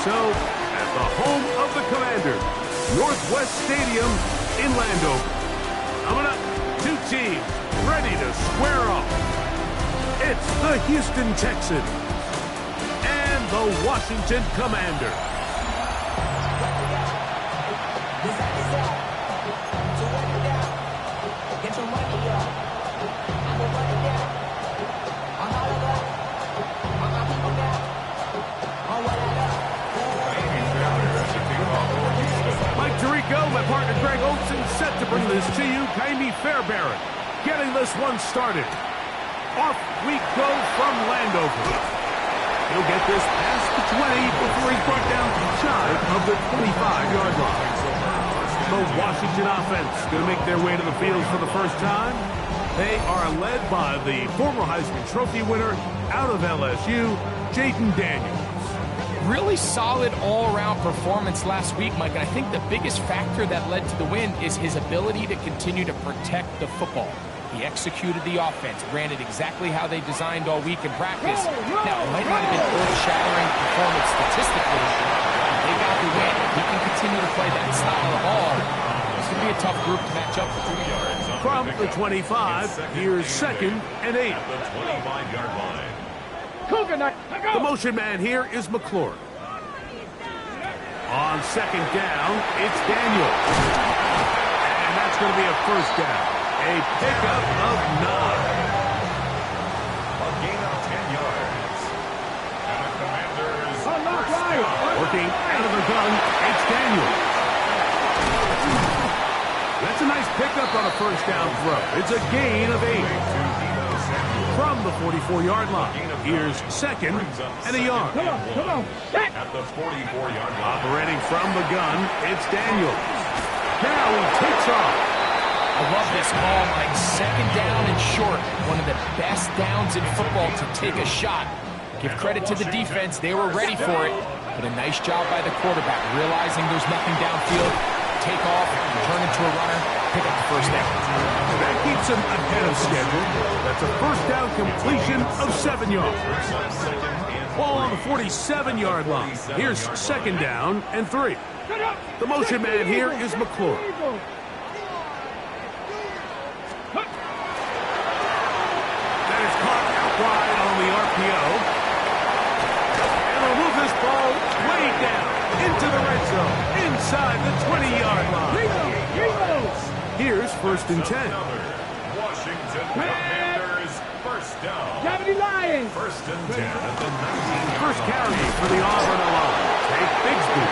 so at the home of the Commanders, Northwest Stadium in Landover. Coming up, two teams ready to square off. It's the Houston Texans and the Washington Commanders. My partner Greg Olson set to bring this to you. Kaimi Fairbairn getting this one started. Off we go from Landover. He'll get this past the 20 before he's brought down shy of the 25-yard line. The Washington offense going to make their way to the field for the first time. They are led by the former Heisman Trophy winner out of LSU, Jaden Daniels. Really solid all-around performance last week, Mike, and I think the biggest factor that led to the win is his ability to continue to protect the football. He executed the offense, ran it exactly how they designed all week in practice. Now, it might not have been earth-shattering performance statistically, but they got the win. He can continue to play that style of ball. It's going to be a tough group to match up with. From the 25, here's 2nd and 8. At the 25-yard line. The motion man here is McClure. On 2nd down, it's Daniel. And that's going to be a first down. A pickup of 9. A gain of 10 yards. And the Commanders first down. Working out of the gun, it's Daniel. That's a nice pickup on a first down throw. It's a gain of 8. From the 44-yard line, here's 2nd and a yard. Come on. At the 44-yard line. Operating from the gun, it's Daniels. Now he takes off. I love this call, Mike. 2nd down and short. One of the best downs in football to take a shot. Give credit to the defense. They were ready for it. But a nice job by the quarterback, realizing there's nothing downfield. Take off, turn into a runner, pick up the first down. That keeps him ahead of schedule. That's a first down completion of 7 yards. Ball on the 47-yard line. Here's 2nd down and 3. The motion man here is McClure. That is caught out wide on the RPO. And will move this ball way down into the red zone, inside the 20-yard line. Here's 1st and 10. Washington Commanders first down. Lions. 1st and 10 at the 19. First carry for the Auburn alone. Take Bigsby.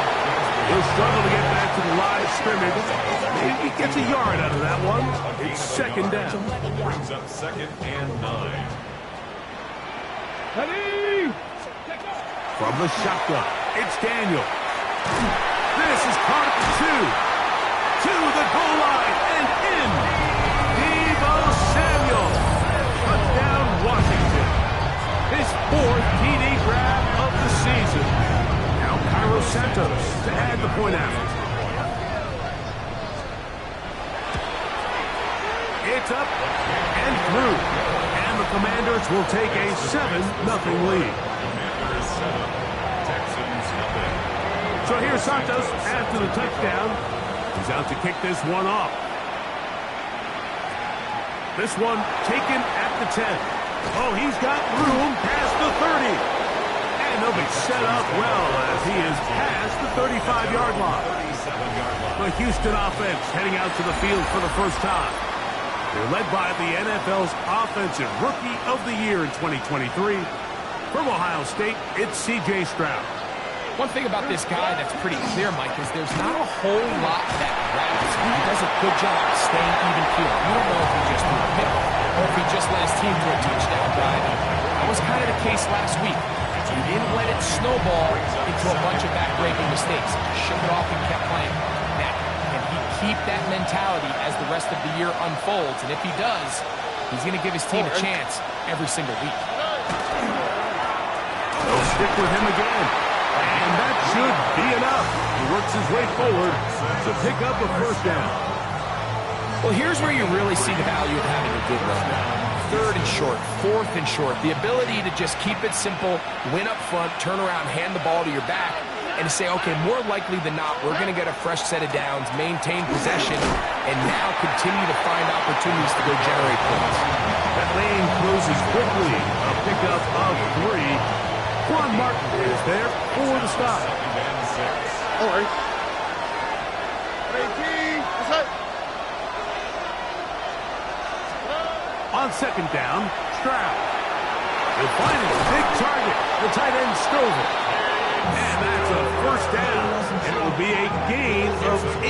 He'll struggle to get back to the line of scrimmage. Maybe he gets a yard out of that one. It's 2nd down. Brings up 2nd and 9. From the shotgun, it's Daniel. This is caught at the 2. To the goal line and in. Deebo Samuel. Touchdown Washington. His 4th TD grab of the season. Now Cairo Santos to add the point after. It's up and through. And the Commanders will take a 7-0 lead. Commanders 7, Texans nothing. So here's Santos after the touchdown. He's out to kick this one off. This one taken at the 10. Oh, he's got room past the 30. And he'll be set up well as he is past the 35-yard line. The Houston offense heading out to the field for the first time. They're led by the NFL's Offensive Rookie of the Year in 2023. From Ohio State, it's C.J. Stroud. One thing about this guy that's pretty clear, Mike, is there's not a whole lot that rattles him. He does a good job staying even keel. You don't know if he just threw a pick or if he just let his team do a touchdown drive. That was kind of the case last week. He didn't let it snowball into a bunch of back-breaking mistakes. He shook it off and kept playing. Now, can he keep that mentality as the rest of the year unfolds? And if he does, he's going to give his team a chance every single week. They'll stick with him again. And that should be enough. He works his way forward to pick up a first down. Well, here's where you really see the value of having a good run. 3rd and short, 4th and short. The ability to just keep it simple, win up front, turn around, hand the ball to your back. and to say, okay, more likely than not, we're going to get a fresh set of downs, maintain possession, and now continue to find opportunities to go generate points. That lane closes quickly. A pickup of 3. Juan Martin is there for the stop. All right. 18. On second down, Stroud. He'll find a big target. The tight end Stover. And that's a first down. And it will be a gain of 8.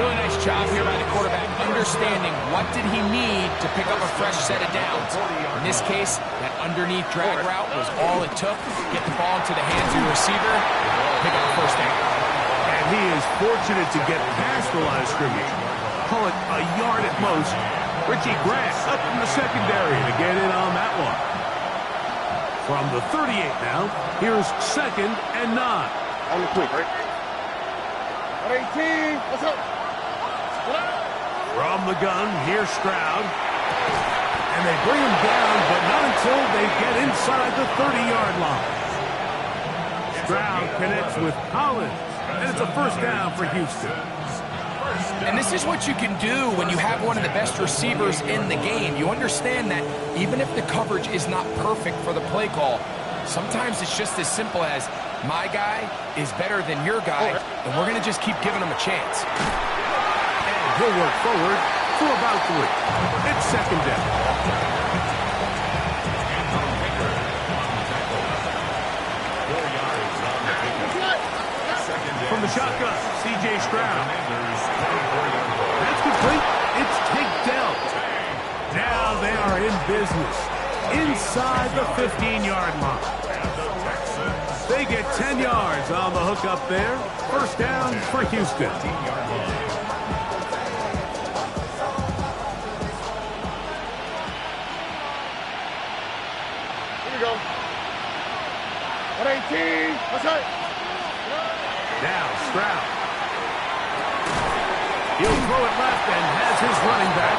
Really nice job here by the quarterback, understanding what did he need to pick up a fresh set of downs. In this case, that underneath drag route was all it took. Get the ball into the hands of the receiver, pick up a first down. And he is fortunate to get past the line of scrimmage. Call it a yard at most. Richie Grant up in the secondary to get in on that one. From the 38 now, here's 2nd and 9. On the quick, right? 18. What's up? From the gun, here's Stroud. And they bring him down, but not until they get inside the 30-yard line. Stroud connects with Collins, and it's a first down for Houston. And this is what you can do when you have one of the best receivers in the game. You understand that even if the coverage is not perfect for the play call, sometimes it's just as simple as my guy is better than your guy, and we're going to just keep giving him a chance. And he'll work forward for about 3. It's second down. From the shotgun, C.J. Stroud. That's complete. It's takedown. Now they are in business inside the 15-yard line. They get 10 yards on the hook up there. First down for Houston. Here we go. 118. What's up? Now Stroud. He'll throw it left and has his running back.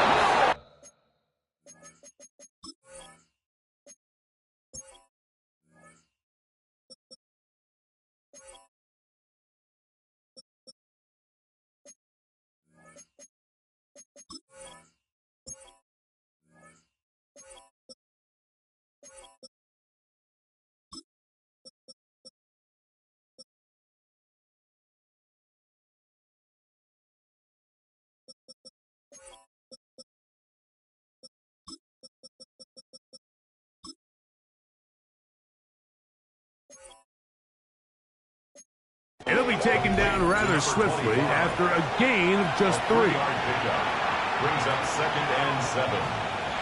It'll be taken down rather swiftly after a gain of just 3. Brings up 2nd and 7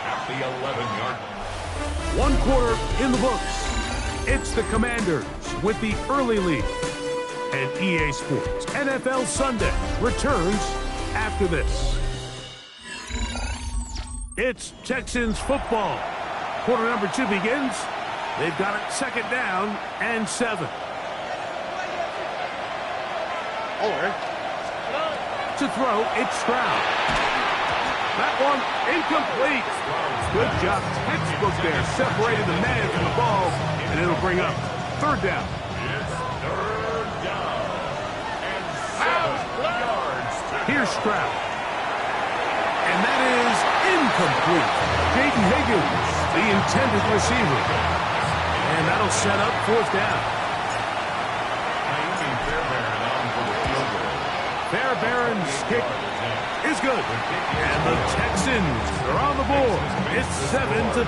at the 11-yard line. 1 quarter in the books. It's the Commanders with the early lead. And EA Sports NFL Sunday returns after this. It's Texans football. Quarter number 2 begins. They've got it 2nd down and 7. All right. To throw, it's Stroud. That one incomplete. Good job, textbook there, separating the man from the ball, and it'll bring up 3rd down. It's 3rd down and 7 yards. Here's Stroud. And that is incomplete. Jaden Higgins, the intended receiver. And that'll set up 4th down. Fairbairn's kick is good. And the Texans are on the board. It's 7-3.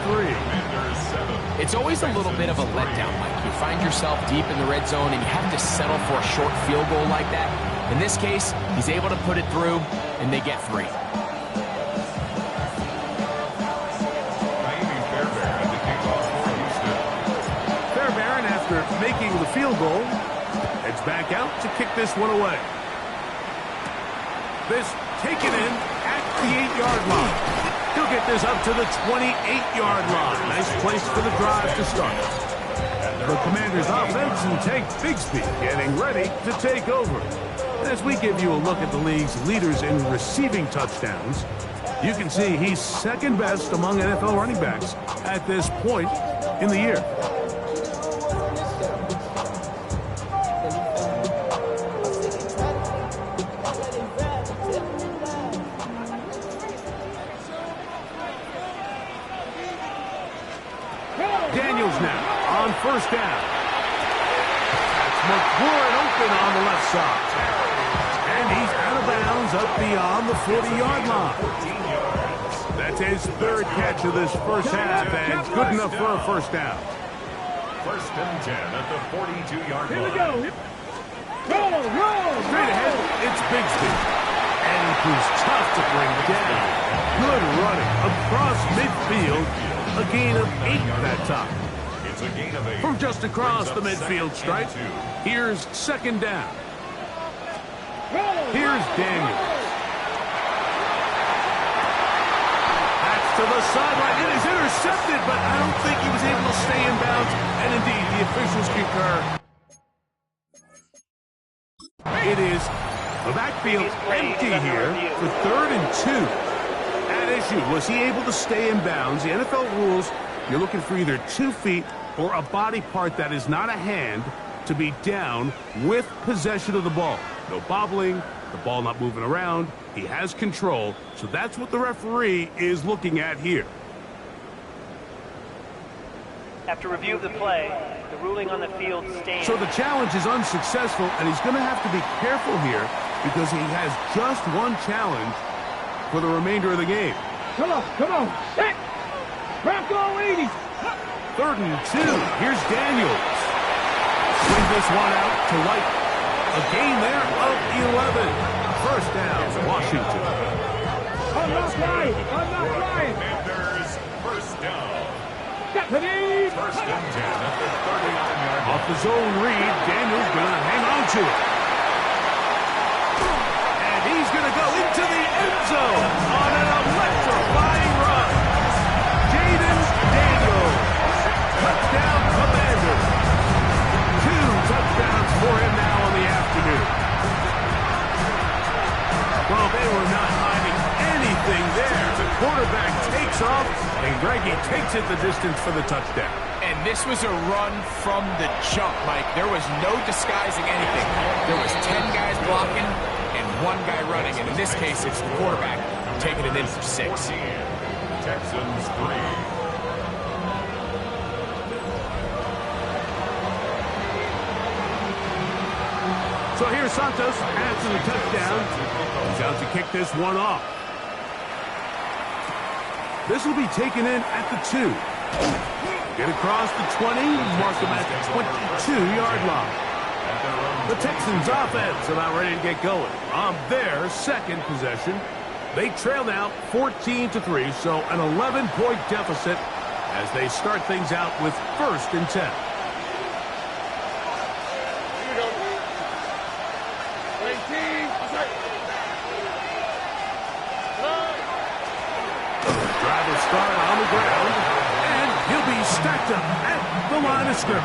It's always a little bit of a letdown, Mike. You find yourself deep in the red zone and you have to settle for a short field goal like that. In this case, he's able to put it through, and they get 3. Fairbairn, after making the field goal, heads back out to kick this one away. This taken in at the 8-yard line. He'll get this up to the 28-yard line. Nice place for the drive to start. The Commanders' offense and Tank Bigsby getting ready to take over. And as we give you a look at the league's leaders in receiving touchdowns, you can see he's 2nd best among NFL running backs at this point in the year. down. That's McLaurin open on the left side. And he's out of bounds up beyond the 40-yard line. That's his third catch of this first half, and it's good enough for a first down. First and 10 at the 42-yard line. Here we go. Roll. Straight ahead, it's Bigsby. And he proves tough to bring down. Good running across midfield. A gain of 8 that time. It's a gain of 8. From just across the midfield stripe, here's second down. Here's Daniels. That's to the sideline. It is intercepted, but I don't think he was able to stay in bounds. And indeed, the officials concur. It is the backfield empty here for 3rd and 2. At issue, was he able to stay in bounds? The NFL rules, you're looking for either 2 feet or a body part that is not a hand to be down with possession of the ball. No bobbling, the ball not moving around. He has control, so that's what the referee is looking at here. After review of the play, the ruling on the field stands. So the challenge is unsuccessful, and he's going to have to be careful here because he has just one challenge for the remainder of the game. Come on. Set. Bronco 80. 3rd and 2. Here's Daniels. Swing this one out to White. A gain there of 11. First down, Washington. I'm not lying. Commanders, first down. Deputy. First and 10 at the 39-yard line. Off the zone read, Daniels going to hang on to it. And he's going to go into the end zone on an electrifying run. Jaden Daniels. Touchdown, Commanders. 2 touchdowns for him now in the afternoon. Well, they were not hiding anything there. The quarterback takes off, and Greggy takes it the distance for the touchdown. And this was a run from the jump, Mike. There was no disguising anything. There was 10 guys blocking and 1 guy running. And in this case, it's the quarterback taking it in for 6. Texans 3. So here's Santos after the touchdown. He's out to kick this one off. This will be taken in at the 2. Get across the 20, mark him at the 22-yard line. The Texans offense about ready to get going. On their second possession, they trail now 14-3, so an 11-point deficit as they start things out with 1st and 10. Driver start on the ground, and he'll be stacked up at the line of scrimmage.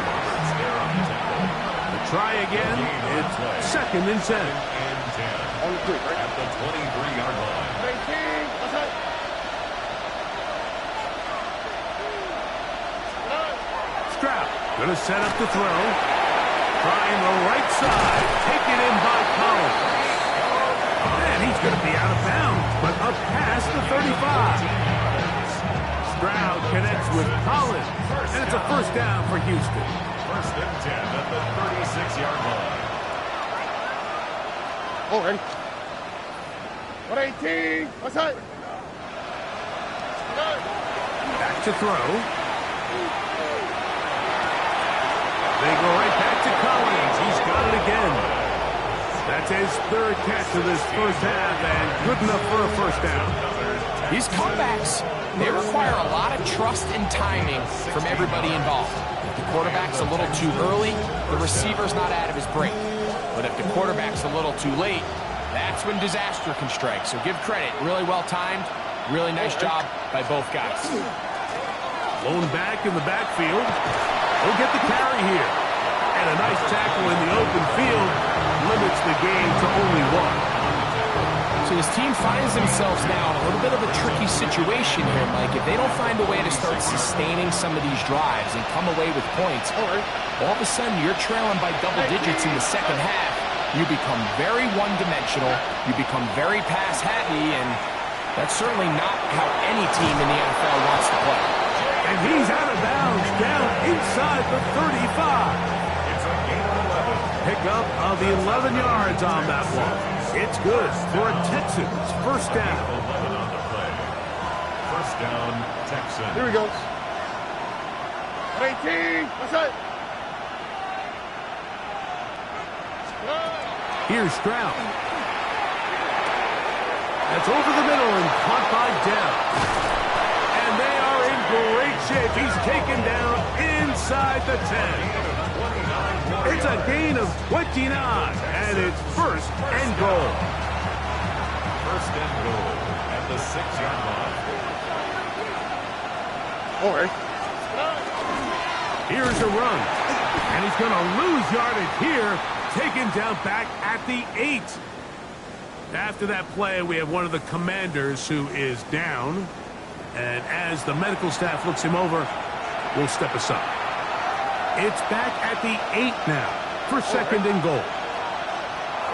The try again, it's 2nd and 10. On the quick, right at the 23-yard line. Stroud gonna set up the throw. Trying the right side, taken in by Collins. And he's gonna be out of bounds, but up past the 35. Stroud connects with Collins, and it's a first down for Houston. First and 10 at the 36-yard line. All ready. 118. What's that? Back to throw. They go right back to Collins. He's got it again. That's his 3rd catch of this first half, and good enough for a first down. These comebacks, they require a lot of trust and timing from everybody involved. If the quarterback's a little too early, the receiver's not out of his break. But if the quarterback's a little too late, that's when disaster can strike. So give credit. Really well timed. Really nice job by both guys. Blown back in the backfield. He'll get the carry here. And a nice tackle in the open field limits the game to only 1. So this team finds themselves now in a little bit of a tricky situation here, Mike. If they don't find a way to start sustaining some of these drives and come away with points, all of a sudden you're trailing by double digits in the second half. You become very one-dimensional. You become very pass-happy, and that's certainly not how any team in the NFL wants to play. And he's out of bounds, down inside the 35. It's a gain of 11. Pickup of 11 yards on that one. It's good for a Texans first down. 11 on the play. First down, Texans. Here he goes. 18. That's it. Here's Stroud. That's over the middle and caught by Dell. And they are in great shape. He's taken down inside the 10. It's a gain of 29, and it's first and goal. First and goal at the 6-yard line. All right. Here's a run. And he's going to lose yardage here. Taken down back at the 8. After that play, we have one of the Commanders who is down. And as the medical staff looks him over, we'll step aside. It's back at the 8 now for second and goal.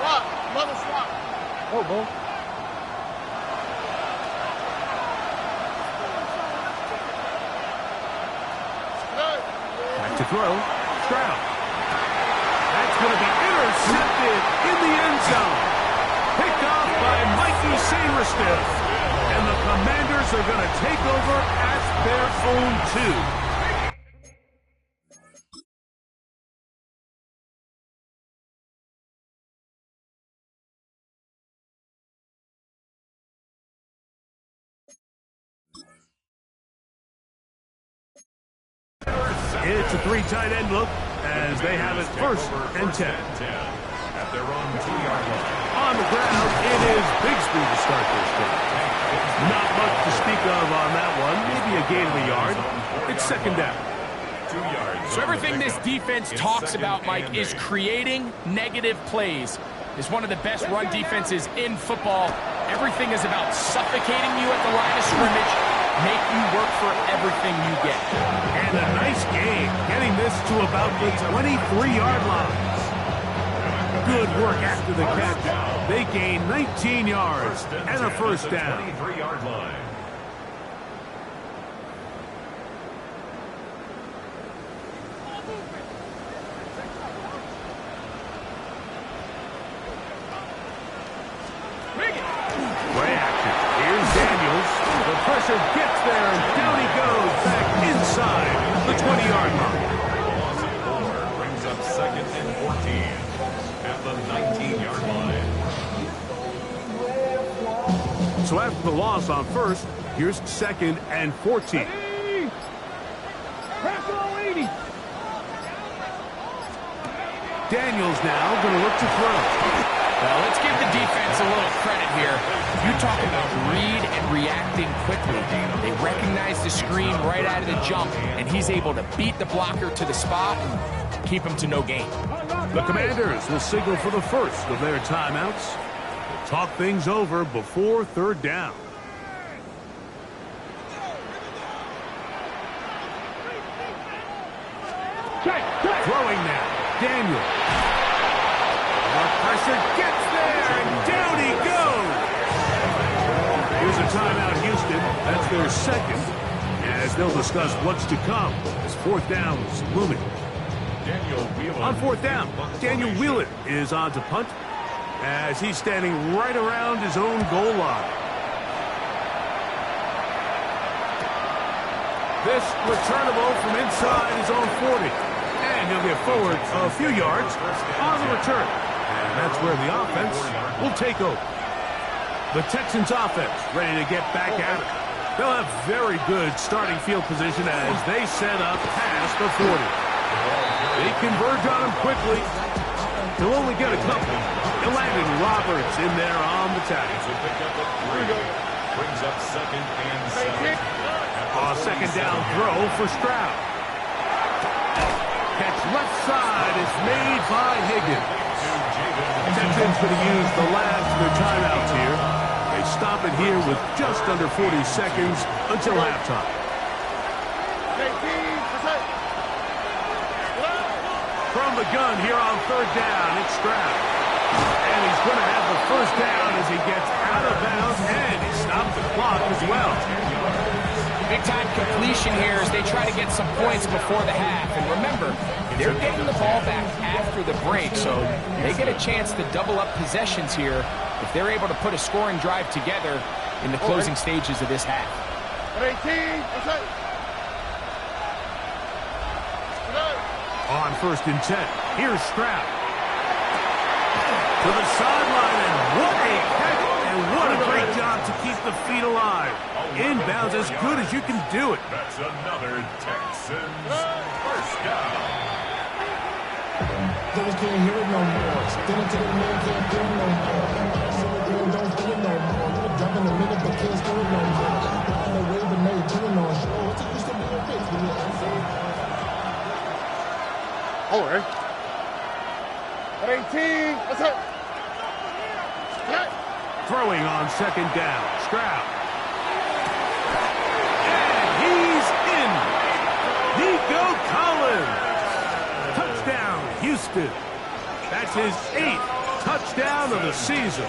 Swap. Mother swap. Oh, boy. Back to throw. Stroud. That's going to be intercepted in the end zone. Picked off by Mikey Sainristil. And the Commanders are going to take over at their own 2. It's a 3 tight end look as they have it first and 10. At their own 2-yard line. On the ground, it is Bigsby to start this game. Not much to speak of on that one. Maybe a gain of a yard. It's second down. 2 yards. So everything this defense talks about, Mike, is creating negative plays. It's one of the best run defenses in football. Everything is about suffocating you at the line of scrimmage, make you work for everything you get. And a nice gain, getting this to about the 23-yard line. Good work after the catch. They gain 19 yards and a first down. 23-yard line. Play action. Here's Daniels. The pressure gets there, and down he goes back inside the 20-yard line. Loss of 4 brings up second and 14 at the 19-yard line. So after the loss on first, here's second and 14. Daniels now going to look to throw. Well, let's give the defense a little credit here. You talk about read and reacting quickly. They recognize the screen right out of the jump, and he's able to beat the blocker to the spot and keep him to no gain. The Commanders will signal for the first of their timeouts. We'll talk things over before third down. Throwing now, Daniel. The pressure gets there, and down he goes. Here's a timeout, Houston. That's their second, as they'll discuss what's to come as fourth down's looming. On fourth down, Daniel Wheeler is on to punt as he's standing right around his own goal line. This returnable from inside his own 40. And he'll get forward a few yards on the return. And that's where the offense will take over. The Texans offense ready to get back at it. They'll have very good starting field position as they set up past the 40. They converge on him quickly. He'll only get a couple. He'll land in Roberts in there on the tackle. Brings up second and 7. A second down throw for Stroud. Catch left side is made by Higgins. Texans going to use the last of their timeouts here. They stop it here with just under 40 seconds until halftime. From the gun here on third down, it's Stroud. And he's going to have the first down as he gets out of bounds, and he stopped the clock as well. Big-time completion here as they try to get some points before the half. And remember, they're getting the ball back after the break, so they get a chance to double up possessions here if they're able to put a scoring drive together in the closing stages of this half. 18, that's it. On 1st and 10, here's Stroud. To the sideline, and what a catch, and what a great job to keep the feet alive. Inbounds as good as you can do it. That's another Texans first down. They can't hear it no more. Then until the man can't do it no more. So again, don't do it no more. You're dropping a minute, but can't do it no more. On the way, but now you're doing on show. It's used to be a face with your Oh, right. 18, that's it. Throwing on 2nd down, Stroud. And he's in. Nico Collins. Touchdown, Houston. That's his 8th touchdown of the season.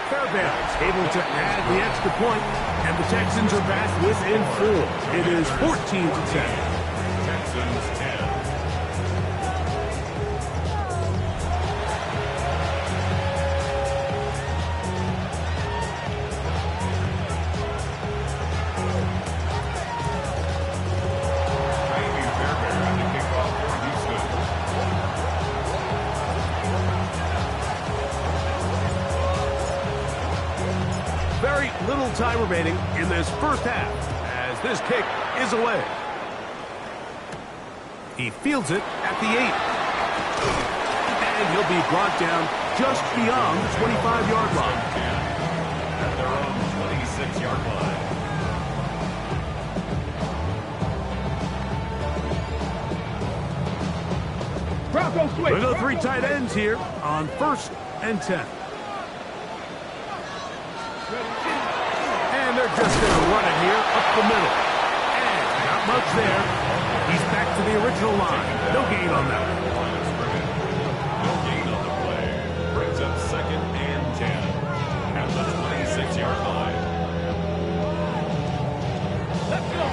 Fairbairn able to add the extra point, and the Texans are back within 4. It is 14-10. Texans 10. Very little time remaining in this first half as this kick is away. He fields it at the 8. And he'll be brought down just beyond the 25-yard line. At their own 26-yard line. Bronco switch. We go 3 tight ends here on 1st and 10. And they're just going to run it here up the middle. And not much there. He's back to the original line. No gain on that. No gain on the play. Brings up 2nd and 10 at the 26-yard line. Let's go.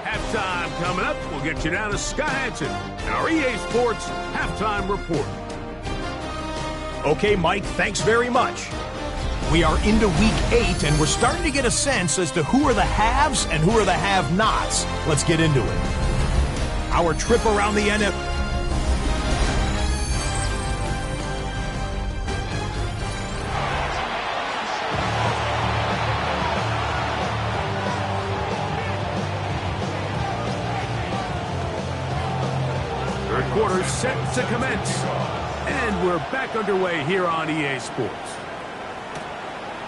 Halftime coming up. We'll get you down to Scott Hansen, our EA Sports Halftime Report. Okay, Mike, thanks very much. We are into week 8, and we're starting to get a sense as to who are the haves and who are the have-nots. Let's get into it. Our trip around the NFL. Third quarter set to commence. And we're back underway here on EA Sports.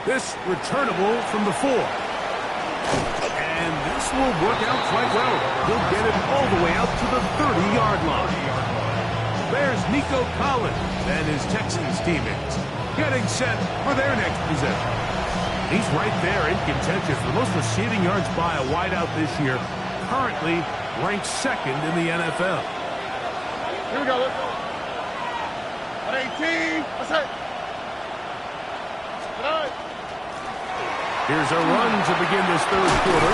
This returnable from the 4. And this will work out quite well. He'll get it all the way out to the 30-yard line. There's Nico Collins and his Texans teammates getting set for their next possession. He's right there in contention for the most receiving yards by a wideout this year. Currently ranked 2nd in the NFL. Here we go. 18, that's it. Here's a run to begin this third quarter.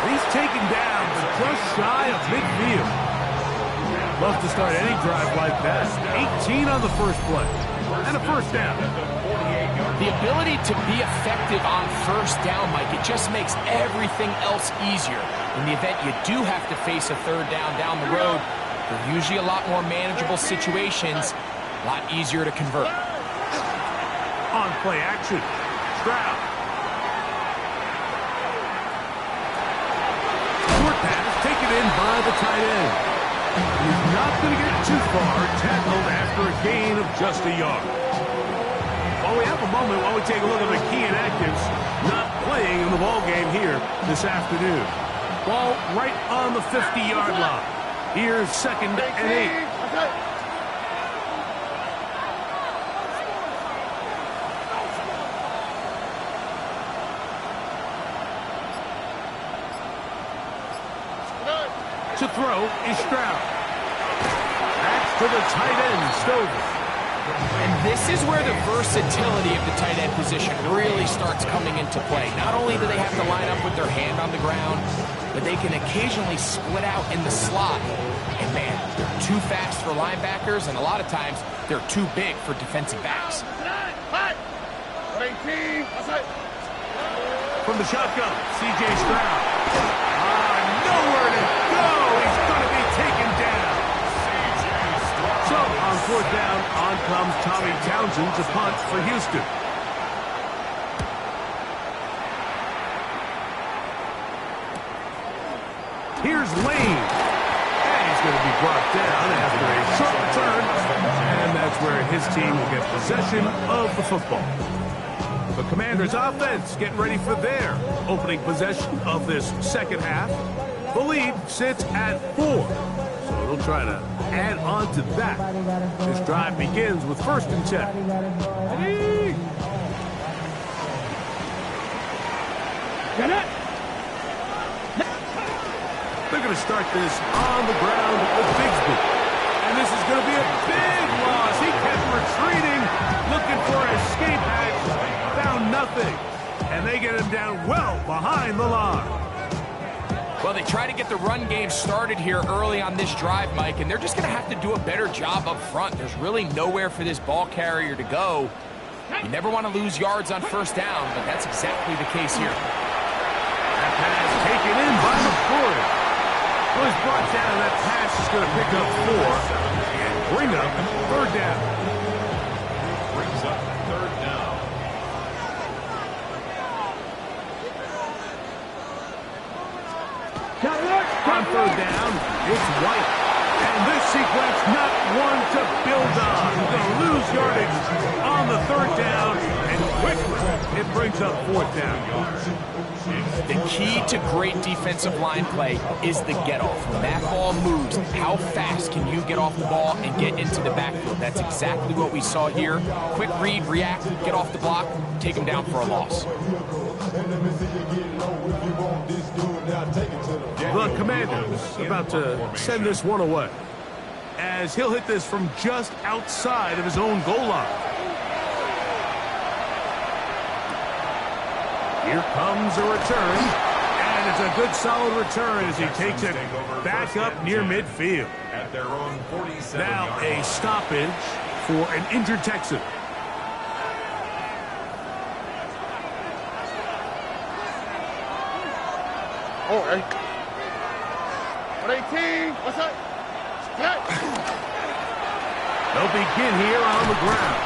He's taken down to just shy of midfield. Love to start any drive like that. 18 on the first play. And a first down. The ability to be effective on first down, Mike, it just makes everything else easier. In the event you do have to face a third down the road, they're usually a lot more manageable situations, a lot easier to convert. On play action, Stroud. Short pass taken in by the tight end. He's not going to get too far, tackled after a gain of just a yard. While we have a moment, while we take a look at the key inactives not playing in the ball game here this afternoon. Ball right on the 50-yard line. Here's 2nd and 8. To throw is Stroud. That's to the tight end, Stover. And this is where the versatility of the tight end position really starts coming into play. Not only do they have to line up with their hand on the ground, but they can occasionally split out in the slot. And man, they're too fast for linebackers, and a lot of times they're too big for defensive backs. From the shotgun, C.J. Stroud. Nowhere to go. He's going to be taken down. So, on fourth down, on comes Tommy Townsend to punt for Houston. Here's Lane. And he's going to be brought down after a short return. And that's where his team will get possession of the football. The Commanders' offense getting ready for their opening possession of this second half. The lead sits at 4. So they'll try to add on to that. This drive begins with 1st and 10. They're going to start this on the ground with Bigsby. And this is going to be a big loss. He kept retreating, looking for an escape hatch. Found nothing. And they get him down well behind the line. Well, they try to get the run game started here early on this drive, Mike, and they're just going to have to do a better job up front. There's really nowhere for this ball carrier to go. You never want to lose yards on 1st down, but that's exactly the case here. That pass taken in by McCoy. Was brought down. That pass is going to pick up 4 and bring up 3rd down. Brings up 3rd down. On 3rd down, it's White. And this sequence, not one to build on. He's going to lose yardage on the 3rd down, and quickly it brings up 4th down. The key to great defensive line play is the get-off. When that ball moves, how fast can you get off the ball and get into the backfield? That's exactly what we saw here. Quick read, react, get off the block, take him down for a loss. The Commanders about to send this one away, as he'll hit this from just outside of his own goal line. Here comes a return, and it's a good solid return as he takes it back up near midfield. At their own 47 Now a stoppage for an injured Texan. Oh, hey. 18. What's up? They'll begin here on the ground.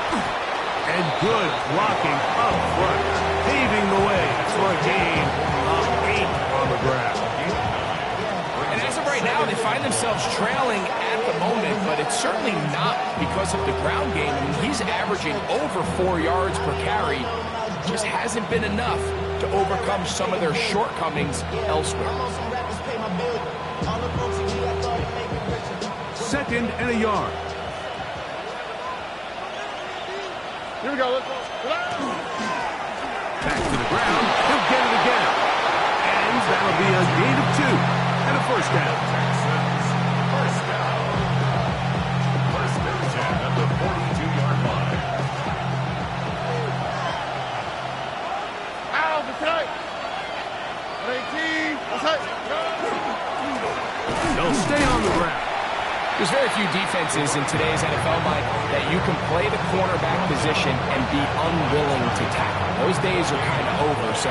And good blocking up front, paving the way for a gain of 8 on the ground. And as of right now, they find themselves trailing at the moment, but it's certainly not because of the ground game. I mean, he's averaging over 4 yards per carry. Just hasn't been enough to overcome some of their shortcomings elsewhere. 2nd and a yard. Here we go. Let's go. Back to the ground. He'll get it again. And that'll be a gain of 2 and a 1st down. First down. First down at the 42-yard line. Out the tight. 18. What's up? They'll stay on the ground. There's very few defenses in today's NFL, Mike, that you can play the cornerback position and be unwilling to tackle. Those days are kind of over, so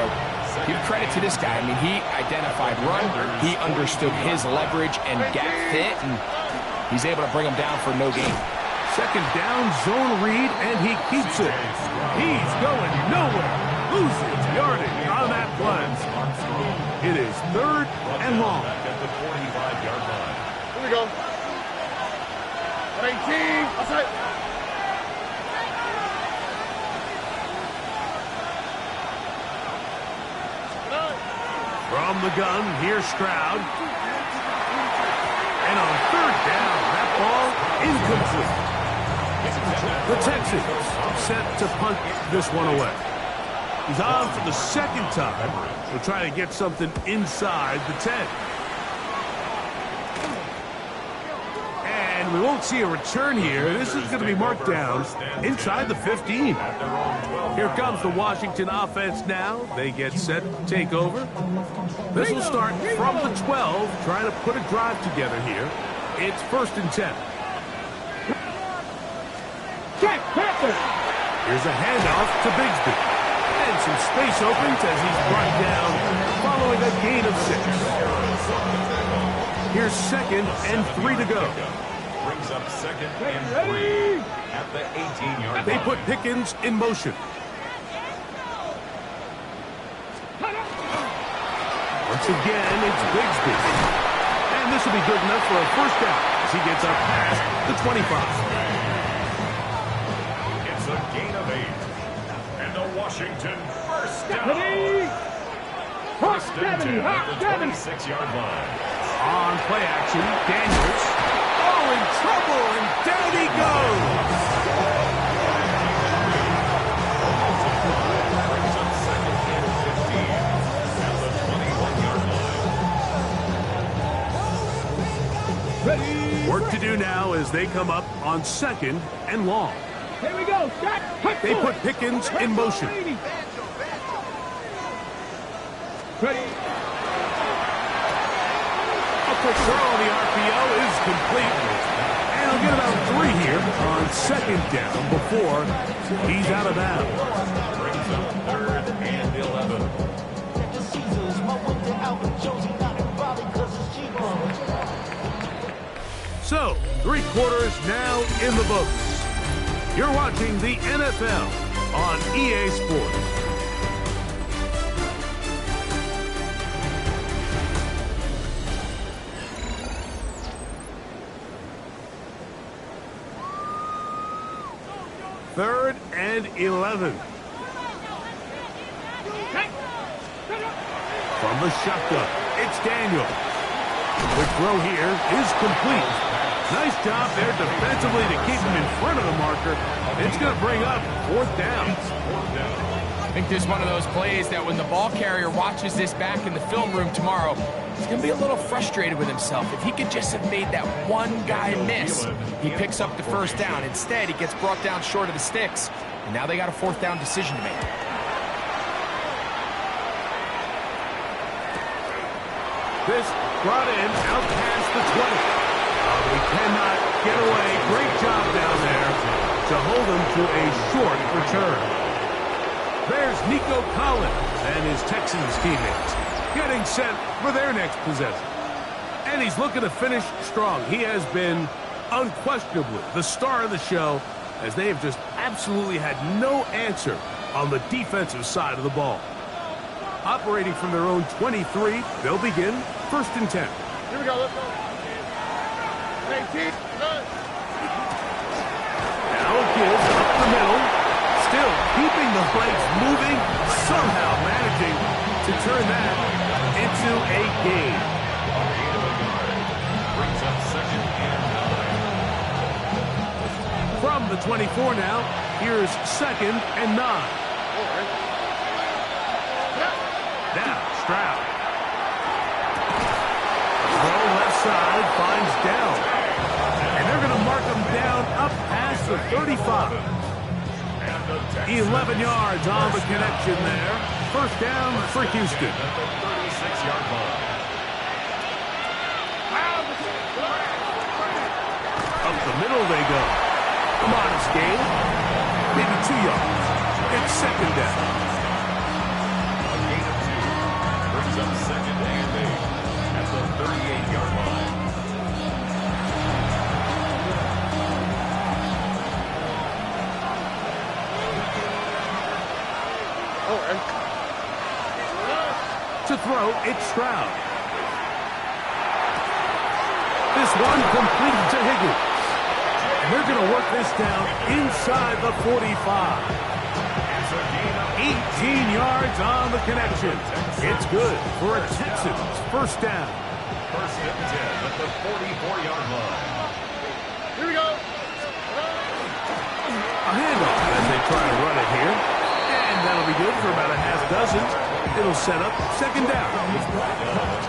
give credit to this guy. I mean, he identified run, he understood his leverage and gap fit, and he's able to bring him down for no gain. 2nd down, zone read, and he keeps it. He's going nowhere. Loses yardage on that play. It is 3rd and long. At the 45-yard line. Here we go. 18. What's up? From the gun, here's Stroud. And on 3rd down, that ball incomplete. The Texans set to punt this one away. He's on for the 2nd time. We'll try to get something inside the 10. And we won't see a return here. This is going to be marked down inside the 15. Here comes the Washington offense now. They get set to take over. This will start from the 12, trying to put a drive together here. It's 1st and 10. Here's a handoff to Bigsby. And some space opens as he's brought down following a gain of 6. Here's 2nd and 3 to go. Brings up 2nd and 3 at the 18-yard line. They put Pickens in motion. Once again, it's Bigsby. And this will be good enough for a 1st down as he gets up past the 25. It's a gain of 8. And the Washington 1st down. 1st and 10 at the 26-yard line. On play action, Daniels. Oh, in trouble, and down he goes. Brings up 2nd and 15 at the 21-yard line. Work to do now as they come up on 2nd and long. Here we go. They put Pickens in motion. Ready. A quick throw on the RPO is complete. And he'll get about 3 here on 2nd down before he's out of bounds. Brings up 3rd and 11. So, 3 quarters now in the books. You're watching the NFL on EA Sports. Third and 11. From the shotgun, it's Daniel. The throw here is complete. Nice job there defensively to keep him in front of the marker. It's going to bring up 4th down. I think there's one of those plays that when the ball carrier watches this back in the film room tomorrow, he's going to be a little frustrated with himself. If he could just have made that one guy miss, he picks up the 1st down. Instead, he gets brought down short of the sticks, and now they got a 4th down decision to make. This brought in out past the 20. He cannot get away. Great job down there to hold him to a short return. There's Nico Collins and his Texans teammates getting set for their next possession. And he's looking to finish strong. He has been unquestionably the star of the show as they have just absolutely had no answer on the defensive side of the ball. Operating from their own 23, they'll begin 1st and 10. Here we go. Let's go. 18. Now it gives up the middle. Still keeping the legs moving. Somehow managing to turn that into a gain. Brings up 2nd and 9. From the 24 now, here's 2nd and 9. Now Stroud. Throw left side finds down. And they're going to mark him down up past the 35. 11 yards on the connection there. 1st down for Houston. At the 36-yard line. Up the middle they go. A modest gain. Maybe 2 yards. It's 2nd down. A gain of 2. Brings up 2nd and 8 at the 38-yard line. To throw, it's Stroud. This one completed to Higgins. And they're going to work this down inside the 45. 18 yards on the connection. It's good for a Texans 1st down. 1st and 10 at the 44-yard line. Here we go. A handoff as they try to run it here. And that'll be good for about a half dozen. It'll set up second down.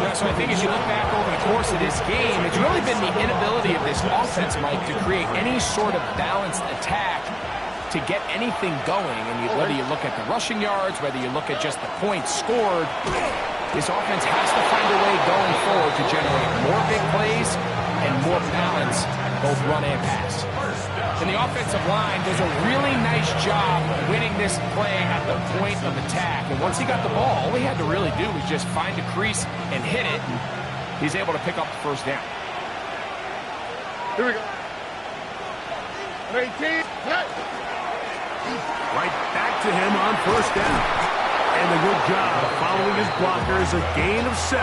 Yeah, so I think as you look back over the course of this game, it's really been the inability of this offense, Mike, to create any sort of balanced attack to get anything going. And whether you look at the rushing yards, whether you look at just the points scored, this offense has to find a way going forward to generate more big plays and more balance, both run and pass. And the offensive line does a really nice job winning this play at the point of attack. And once he got the ball, all he had to really do was just find a crease and hit it. And he's able to pick up the first down. Here we go. 18. Right back to him on first down. And a good job following his blockers. A gain of 7.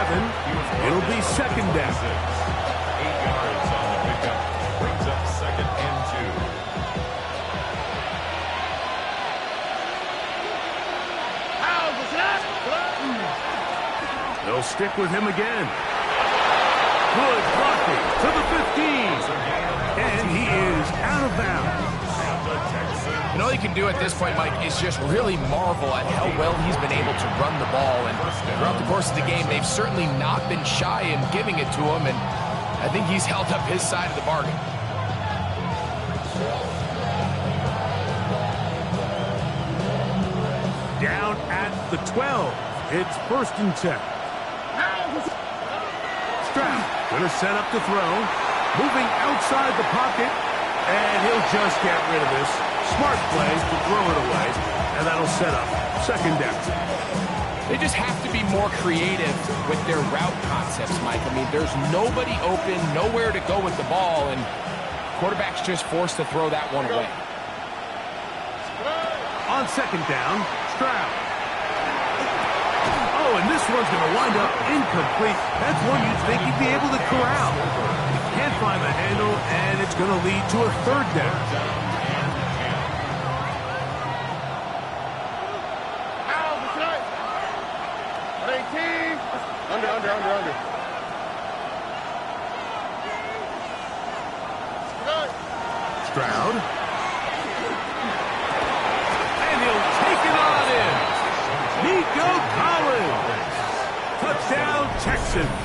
It'll be second down. 8 yards on the pickup. Brings up second and 2. They'll stick with him again. Good blocking to the 15. And he is out of bounds. And all you can do at this point, Mike, is just really marvel at how well he's been able to run the ball. And throughout the course of the game, they've certainly not been shy in giving it to him. And I think he's held up his side of the bargain. Down at the 12. It's first and 10. Stroud gonna set up to throw. Moving outside the pocket. And he'll just get rid of this. Smart play to throw it away. And that'll set up second down. They just have to be more creative with their route concepts, Mike. I mean, there's nobody open, nowhere to go with the ball, and quarterback's just forced to throw that one away. On second down, Stroud. Oh, and this one's going to wind up incomplete. That's one you'd think he'd be able to corral. He can't find the handle, and it's going to lead to a third down. Under. Stroud. And he'll take it on in. Nico Collins. Touchdown, Texans.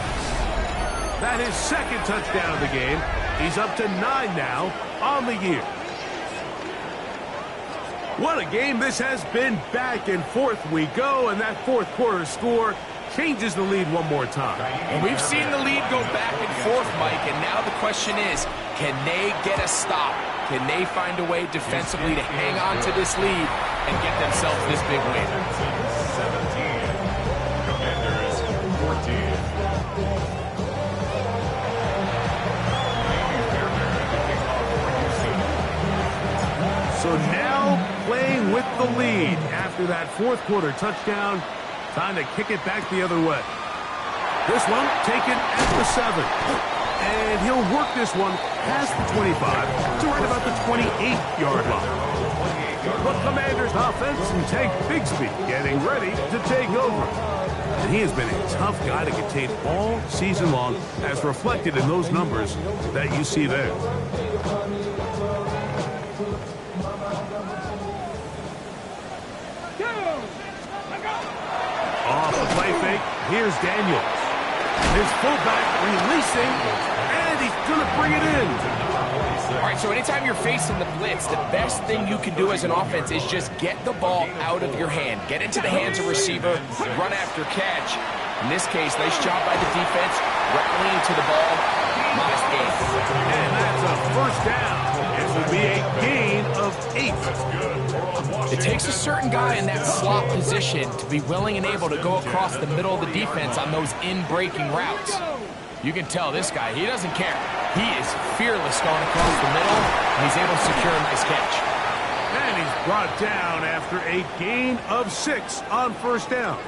That is second touchdown of the game. He's up to 9 now on the year. What a game this has been. Back and forth we go, and that fourth quarter score changes the lead one more time. And we've seen the lead go back and forth, Mike, and now the question is, can they get a stop? Can they find a way defensively to hang on to this lead and get themselves this big win? 17. Commanders 14. So now playing with the lead after that fourth quarter touchdown. Time to kick it back the other way. This one taken at the 7. And he'll work this one past the 25 to right about the 28-yard line. But Commanders offense and Tank Bigsby getting ready to take over. And he has been a tough guy to contain all season long, as reflected in those numbers that you see there. Off the play fake, here's Daniels. His fullback releasing, and he's going to bring it in. All right, so anytime you're facing the blitz, the best thing you can do as an offense is just get the ball out of your hand. Get into the hands of receiver, run after catch. In this case, nice job by the defense, rallying to the ball. Nice game. And that's a first down. It will be a gain of 8. It takes a certain guy in that slot position to be willing and able to go across the middle of the defense on those in-breaking routes. You can tell this guy, he doesn't care. He is fearless going across the middle, and he's able to secure a nice catch. And he's brought down after a gain of 6 on first down.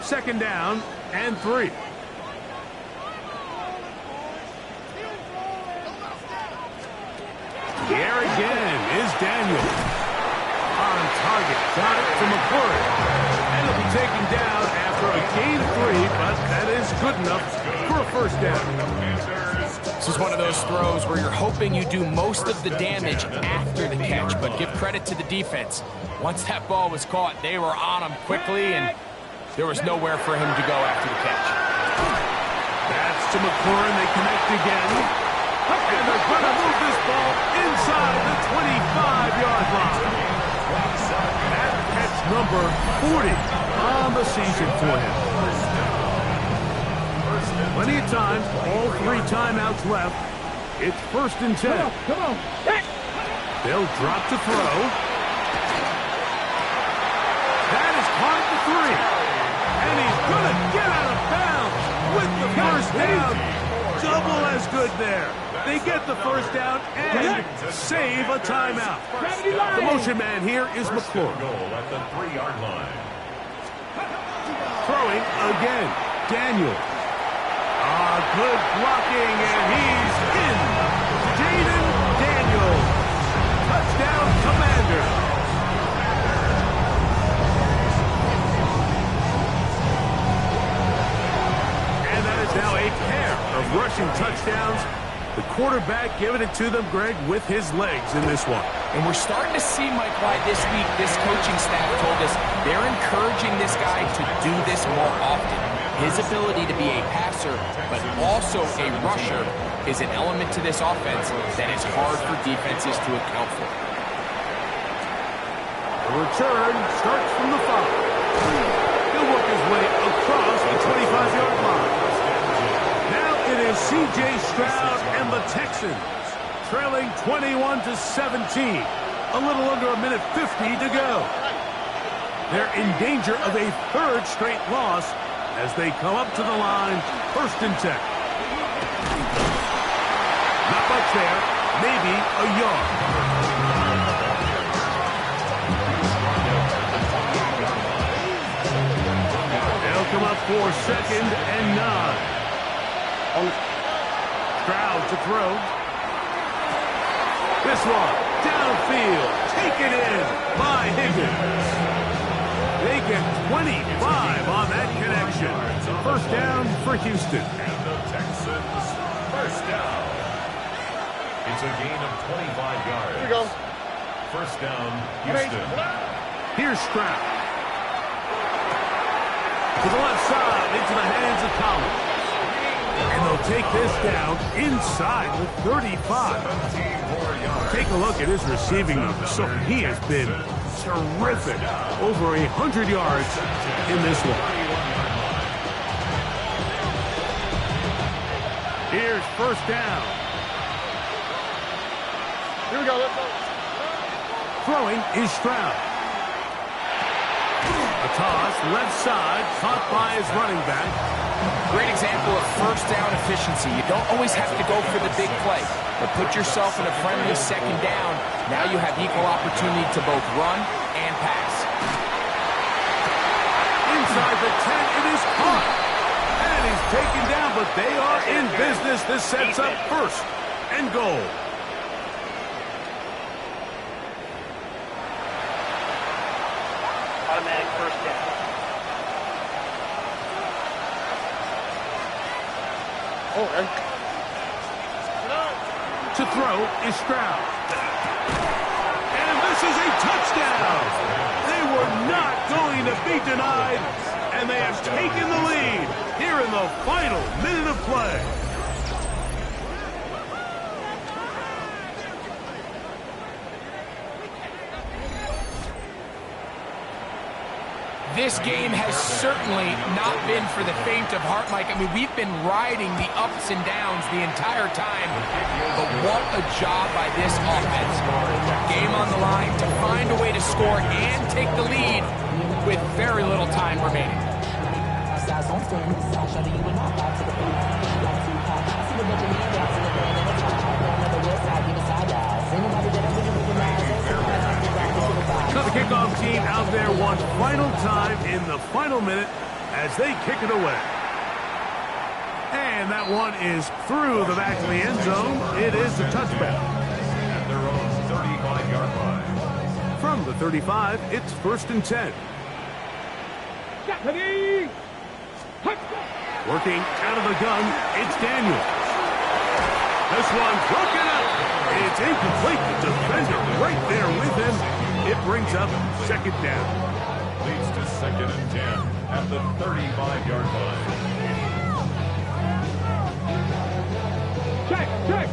Second down and 3. The air again is Daniels. On target, got it to McCourty. And he'll be taken down after a gain of 3, but that is good enough for a first down. This is one of those throws where you're hoping you do most of the damage after the catch, but give credit to the defense. Once that ball was caught, they were on him quickly, and there was nowhere for him to go after the catch. That's to McLaurin. They connect again. And they're going to move this ball inside the 25-yard line. That catch number 40 on the season for him. Plenty of time, all 3 timeouts left. It's 1st and 10. Come on. They'll drop to throw. That is caught at the 3. And he's going to get out of bounds with the first down. Double as good there. They get the first down and save a timeout. The motion man here is McClure. Goal at the 3-yard line. Throwing again. Daniel. Good blocking, and he's in. Jaden Daniels. Touchdown, Commander. And that is now a pair of rushing touchdowns. The quarterback giving it to them, Greg, with his legs in this one. And we're starting to see, Mike, why this week this coaching staff told us they're encouraging this guy to do this more often. His ability to be a passer, but also a rusher, is an element to this offense that is hard for defenses to account for. The return starts from the 5. He'll work his way across the 25-yard line. Now it is C.J. Stroud and the Texans, trailing 21-17. A little under a minute 50 to go. They're in danger of a 3rd straight loss as they come up to the line, 1st and 10. Not much there, maybe a yard. They'll come up for 2nd and 9. Stroud to throw. This one, downfield, taken in by Higgins. They get 25 on that connection. 1st down for Houston. And the Texans, 1st down. It's a gain of 25 yards. Here we go. 1st down, Houston. Here's Stroud. To the left side, into the hands of Collins. And they'll take this down inside the 35. Take a look at his receiving numbers. So he has been terrific. Over 100 yards in this one. Here's 1st down. Here we go. Let's go. Throwing is Stroud. A toss, left side, caught by his running back. Great example of 1st down efficiency. You don't always have to go for the big play, but put yourself in a friendly 2nd down. Now you have equal opportunity to both run and pass. Inside the 10, it is caught. And he's taken down, but they are in business. This sets up 1st and goal. Automatic 1st down. Okay. To throw is Stroud. And this is a touchdown. They were not going to be denied, and they have taken the lead here in the final minute of play. This game has certainly not been for the faint of heart, Mike. I mean, we've been riding the ups and downs the entire time, but what a job by this offense. Game on the line to find a way to score and take the lead with very little time remaining. So the kickoff team out there one final time in the final minute as they kick it away. And that one is through the back of the end zone. It is a touchback. At their own 35-yard line. From the 35, it's 1st and 10. Working out of the gun, it's Daniel. This one broken up. It's incomplete. The defender right there with him. It brings up second down. Leads to 2nd and 10 at the 35-yard line. Check.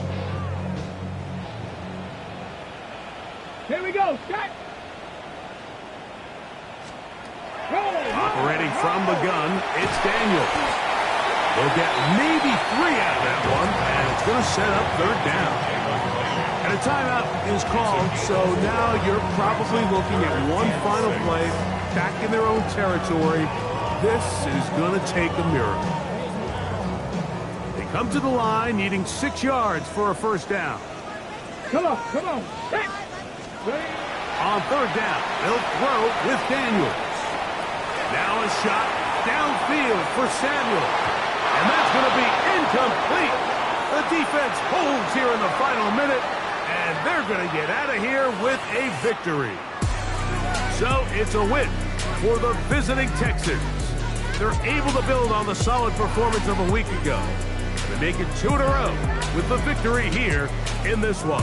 Here we go. Check. Operating from the gun, it's Daniels. They'll get maybe 3 out of that one, and it's going to set up third down. And a timeout is called, so now you're probably looking at one final play back in their own territory. This is going to take a miracle. They come to the line needing 6 yards for a first down. Come on. Check. On third down, they'll throw with Daniels. Now a shot downfield for Samuel. And that's going to be incomplete. The defense holds here in the final minute, and they're going to get out of here with a victory. So it's a win for the visiting Texans. They're able to build on the solid performance of a week ago. They make it 2 in a row with the victory here in this one.